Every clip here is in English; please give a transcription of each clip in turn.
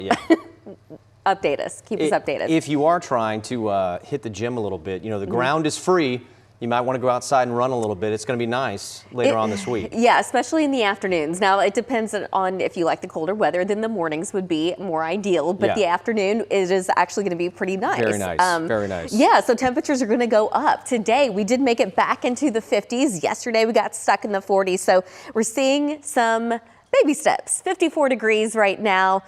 Yeah. Update us. Keep us updated. If you are trying to hit the gym a little bit, the ground is free. You might want to go outside and run a little bit. It's going to be nice later on this week. Yeah, especially in the afternoons. Now, it depends on if you like the colder weather, then the mornings would be more ideal. But the afternoon is actually going to be pretty nice. Very nice. Very nice. Yeah, so temperatures are going to go up. Today, we did make it back into the 50s. Yesterday, we got stuck in the 40s. So we're seeing some baby steps. 54 degrees right now.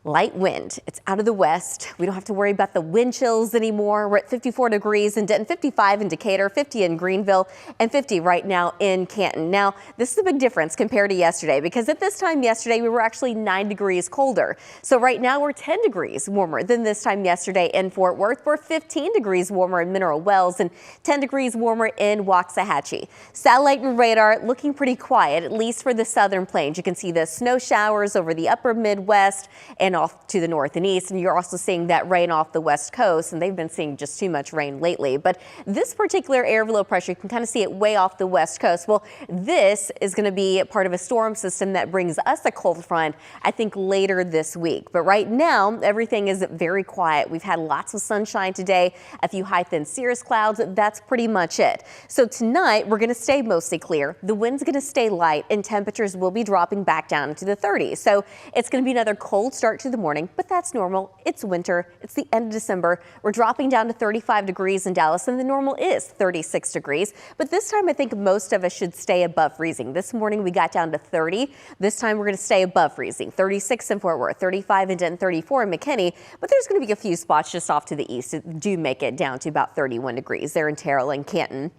Light wind. It's out of the west. We don't have to worry about the wind chills anymore. We're at 54 degrees in Denton, 55 in Decatur, 50 in Greenville, and 50 right now in Canton. Now, this is a big difference compared to yesterday because at this time yesterday, we were actually 9 degrees colder. So right now we're 10 degrees warmer than this time yesterday in Fort Worth. We're 15 degrees warmer in Mineral Wells and 10 degrees warmer in Waxahachie. Satellite and radar looking pretty quiet, at least for the southern plains. You can see the snow showers over the upper Midwest and off to the north and east, and you're also seeing that rain off the west coast, and they've been seeing just too much rain lately. But this particular area of low pressure, you can kind of see it way off the west coast. Well, this is going to be part of a storm system that brings us a cold front, I think, later this week. But right now, everything is very quiet. We've had lots of sunshine today, a few high thin cirrus clouds. That's pretty much it. So tonight, we're going to stay mostly clear. The wind's going to stay light, and temperatures will be dropping back down into the 30s. So it's going to be another cold start to the morning, but that's normal. It's winter. It's the end of December. We're dropping down to 35 degrees in Dallas, and the normal is 36 degrees. But this time, I think most of us should stay above freezing. This morning, we got down to 30. This time, we're going to stay above freezing. 36 in Fort Worth, 35 in Denton, 34 in McKinney. But there's going to be a few spots just off to the east that do make it down to about 31 degrees there in Terrell and Canton.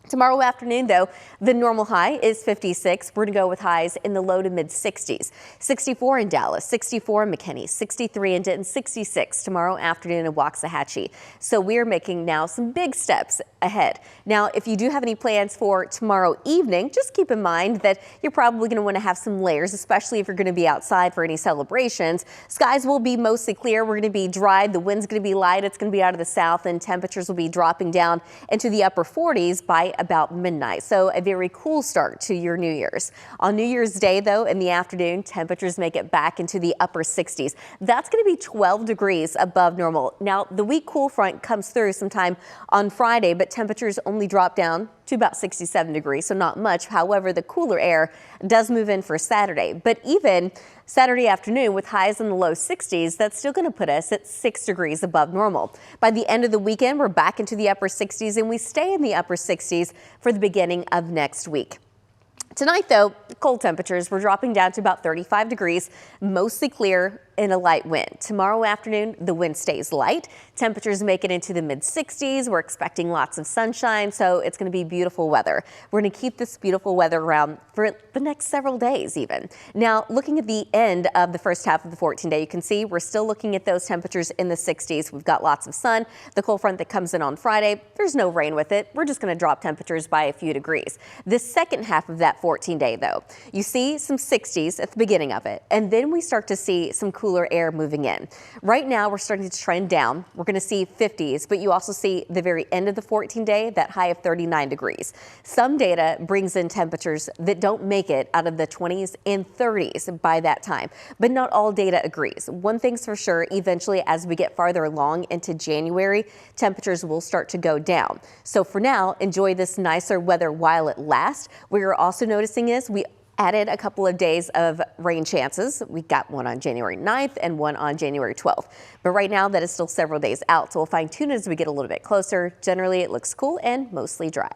Tomorrow afternoon, though, the normal high is 56. We're going to go with highs in the low to mid 60s. 64 in Dallas, 64 in McKinney, 63 in Denton, 66 tomorrow afternoon in Waxahachie. So we're making now some big steps ahead. Now, if you do have any plans for tomorrow evening, just keep in mind that you're probably going to want to have some layers, especially if you're going to be outside for any celebrations. Skies will be mostly clear. We're going to be dry. The wind's going to be light. It's going to be out of the south, and temperatures will be dropping down into the upper 40s by about midnight. So a very cool start to your New Year's. On New Year's Day, though, in the afternoon, temperatures make it back into the upper 60s. That's going to be 12 degrees above normal. Now, the weak cool front comes through sometime on Friday, but temperatures only drop down to about 67 degrees, so not much. However, the cooler air does move in for Saturday. But even Saturday afternoon with highs in the low 60s, that's still going to put us at 6 degrees above normal. By the end of the weekend, we're back into the upper 60s, and we stay in the upper 60s for the beginning of next week. Tonight, though, cold temperatures, we're dropping down to about 35 degrees, mostly clear in a light wind. Tomorrow afternoon, the wind stays light. Temperatures make it into the mid 60s. We're expecting lots of sunshine, so it's going to be beautiful weather. We're going to keep this beautiful weather around for the next several days even. Now, looking at the end of the first half of the 14-day, you can see we're still looking at those temperatures in the 60s. We've got lots of sun. The cold front that comes in on Friday, there's no rain with it. We're just going to drop temperatures by a few degrees. The second half of that 14-day, though, you see some 60s at the beginning of it, and then we start to see some cooler air moving in. Right now, we're starting to trend down. We're going to see 50s, but you also see the very end of the 14-day, that high of 39 degrees. Some data brings in temperatures that don't make it out of the 20s and 30s by that time, but not all data agrees. One thing's for sure, eventually, as we get farther along into January, temperatures will start to go down. So for now, enjoy this nicer weather while it lasts. What you're also noticing is we added a couple of days of rain chances. We got one on January 9th and one on January 12th. But right now, that is still several days out, so we'll fine tune it as we get a little bit closer. Generally, it looks cool and mostly dry.